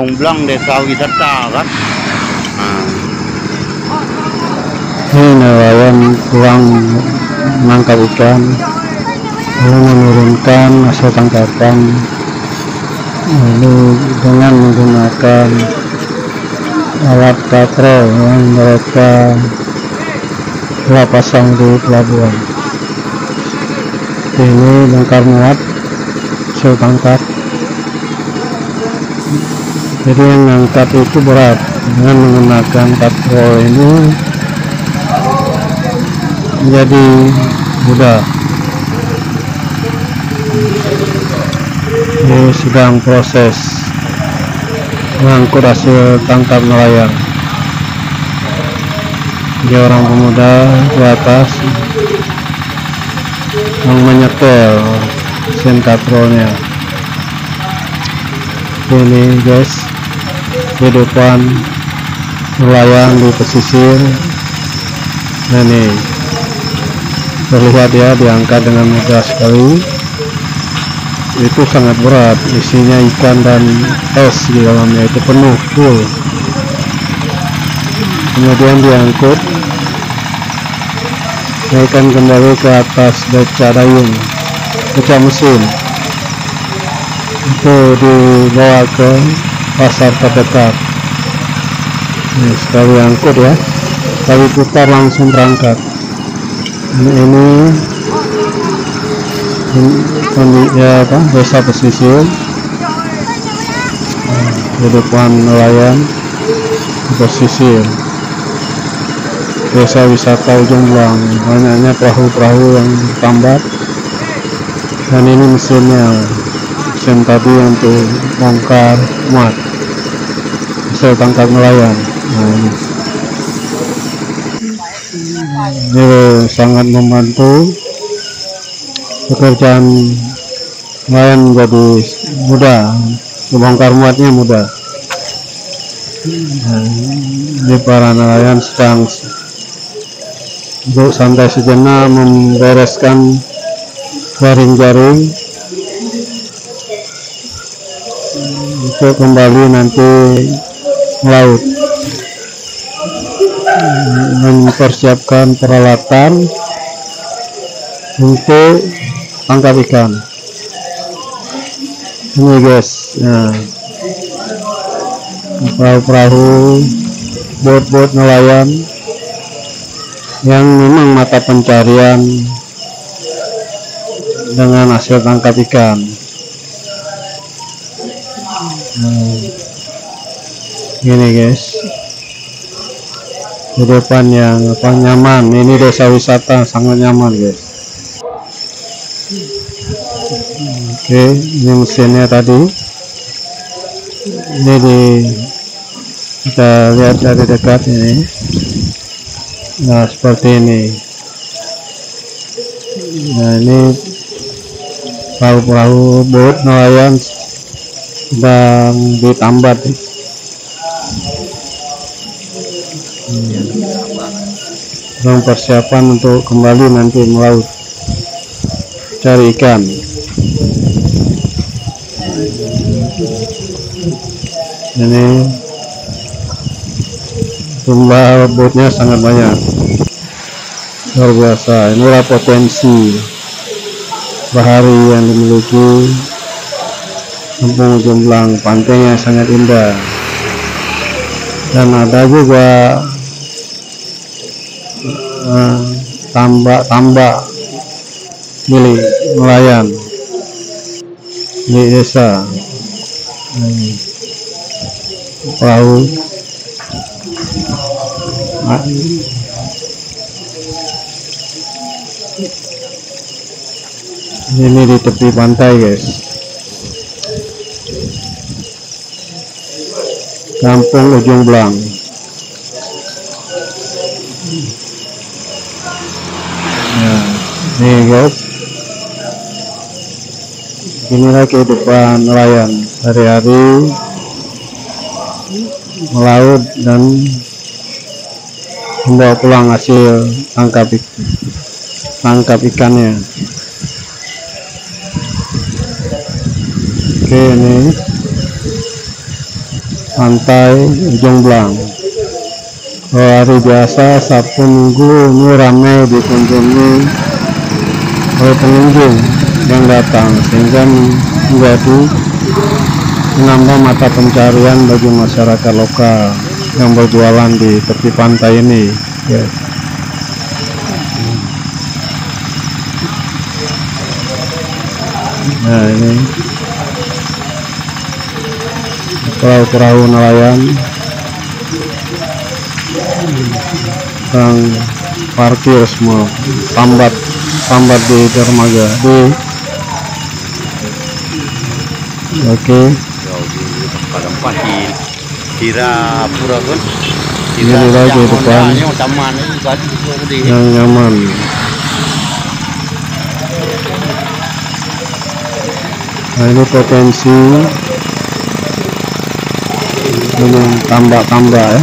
Ujung Blang, Desa Wisata kan. Nah, ini nelayan pulang menangkap ikan, lalu menurunkan hasil tangkapan, lalu dengan menggunakan alat katrol yang mereka telah pasang di pelabuhan. Ini bongkar muat hasil tangkap. Jadi yang ngangkat itu berat, dengan menggunakan katrol ini menjadi mudah. Ini sedang proses mengangkut hasil tangkap nelayan. Jadi orang pemuda di atas yang menyetel mesin katrolnya. Ini guys, kehidupan nelayan di pesisir. Nah, ini terlihat ya, diangkat dengan mudah sekali. Itu sangat berat, isinya ikan dan es di dalamnya, itu penuh full. Kemudian diangkut, naikkan kembali ke atas beca dayung, beca mesin, itu dibawa ke pasar terdekat. Ini sekali angkut ya, sekali putar langsung berangkat. Ini ya apa, desa pesisir, kehidupan nelayan di pesisir, desa wisata Ujung Blang. Banyaknya perahu-perahu yang tambat, dan ini mesinnya, mesin tadi untuk bongkar muat hasil tangkap nelayan. Nah, ini sangat membantu pekerjaan nelayan menjadi mudah, membongkar muatnya mudah. Nah, ini para nelayan sedang duduk santai sejenak membereskan jaring-jaring untuk kembali nanti melaut, mempersiapkan peralatan untuk tangkap ikan. Ini guys, nah, perahu-perahu, bot-bot nelayan yang memang mata pencarian dengan hasil tangkap ikan. Nah, gini guys, kehidupan yang nyaman. Ini desa wisata sangat nyaman guys. Oke, ini mesinnya tadi. Ini kita lihat dari dekat ini. Nah, seperti ini. Nah, ini perahu-perahu bot nelayan sedang ditambat. Persiapan untuk kembali nanti melaut cari ikan. Ini jumlah botnya sangat banyak, luar biasa. Inilah potensi bahari yang dimiliki Kampung Ujung Blang. Pantainya sangat indah, dan ada juga tambak milik nelayan di desa. Perahu ini di tepi pantai guys, Kampung Ujung Blang. Nah, ini guys, inilah kehidupan nelayan hari-hari melaut dan membawa pulang hasil tangkap ikannya. Oke, ini pantai Ujung Blang. Kalau hari biasa Sabtu Minggu ini ramai dikunjungi oleh pengunjung yang datang, sehingga menjadi menambah mata pencarian bagi masyarakat lokal yang berjualan di tepi pantai ini ya. Nah, ini perahu-perahu nelayan yang parkir semua, tambat di dermaga di oke. Rempah-rempah kira pura pun Ini lagi depan taman ini baju gede yang nyaman. Nah, ini potensi gunung tambak-tambak ya,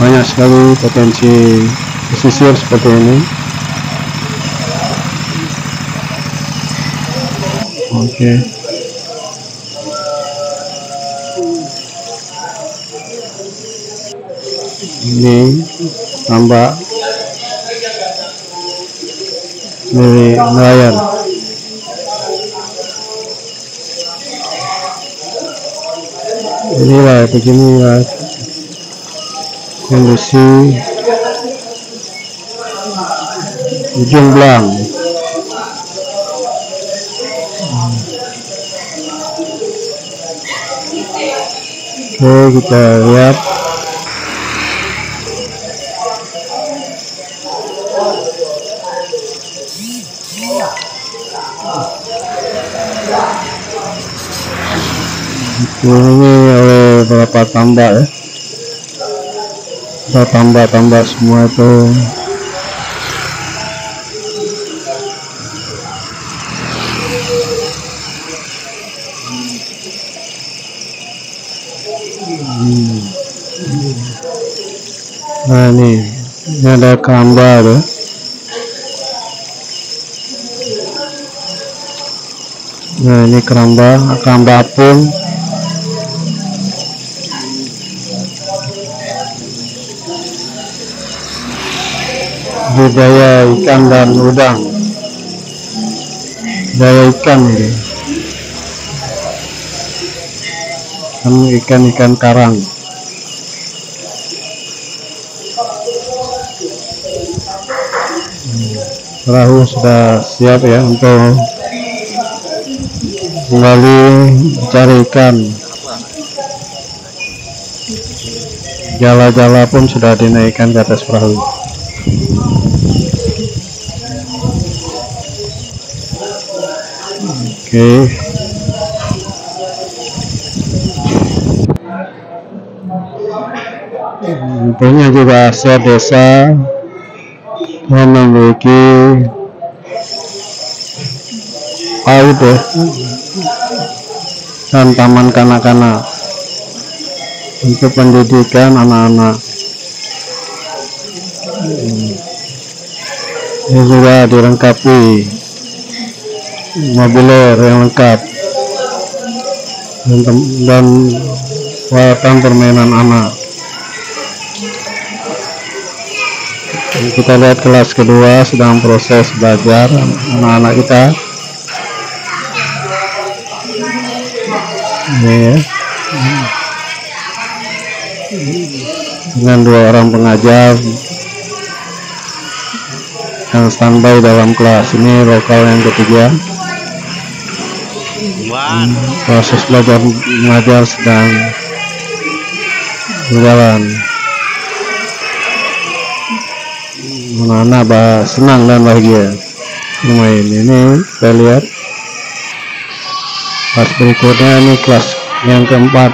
banyak sekali potensi pesisir seperti ini. Oke. Ini tambak milik nelayan. Inilah beginilah kondisi Ujung Blang. Oke, kita lihat ini oleh beberapa tambak ya, tambak semua itu. Nah, ini ada keramba ya. Nah, ini keramba apung. Budaya ikan dan udang, budaya ikan ini kan ikan karang. Perahu sudah siap ya untuk kembali mencari ikan. Jala-jala pun sudah dinaikkan ke atas perahu. Oke. Tentunya juga setiap desa yang memiliki PAUD ya, dan taman kanak-kanak untuk pendidikan anak-anak. Ini juga dilengkapi mobiler yang lengkap dan peralatan permainan anak. Kita lihat kelas kedua sedang proses belajar anak-anak kita. Ini ya, dengan 2 orang pengajar yang standby dalam kelas. Ini lokal yang ketiga. Proses belajar mengajar sedang berjalan. Anak-anak senang dan bahagia bermain. Ini kita lihat kelas berikutnya, ini kelas yang keempat.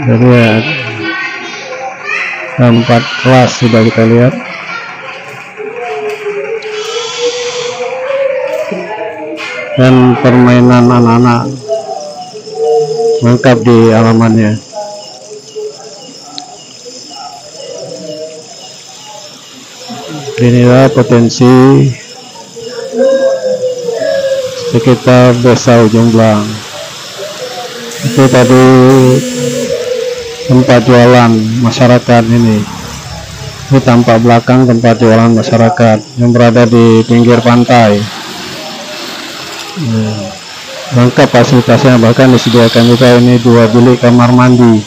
Jadi ya, 4 kelas sudah kita lihat. Dan permainan anak-anak lengkap di halamannya. Inilah potensi sekitar desa Ujung Blang. Itu tadi tempat jualan masyarakat ini. Ini tampak belakang tempat jualan masyarakat yang berada di pinggir pantai. Lengkap fasilitasnya, bahkan disediakan juga ini 2 bilik kamar mandi.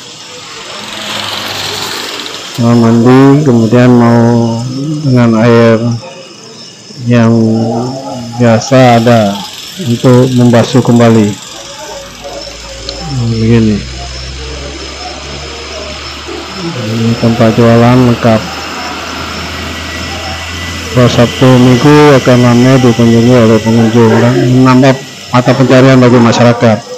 Kamar mandi, kemudian mau dengan air yang biasa ada untuk membasuh kembali. Begini. Ini tempat jualan lengkap. Pada Sabtu Minggu akan ramai dikunjungi oleh pengunjung dan menambah mata pencarian bagi masyarakat.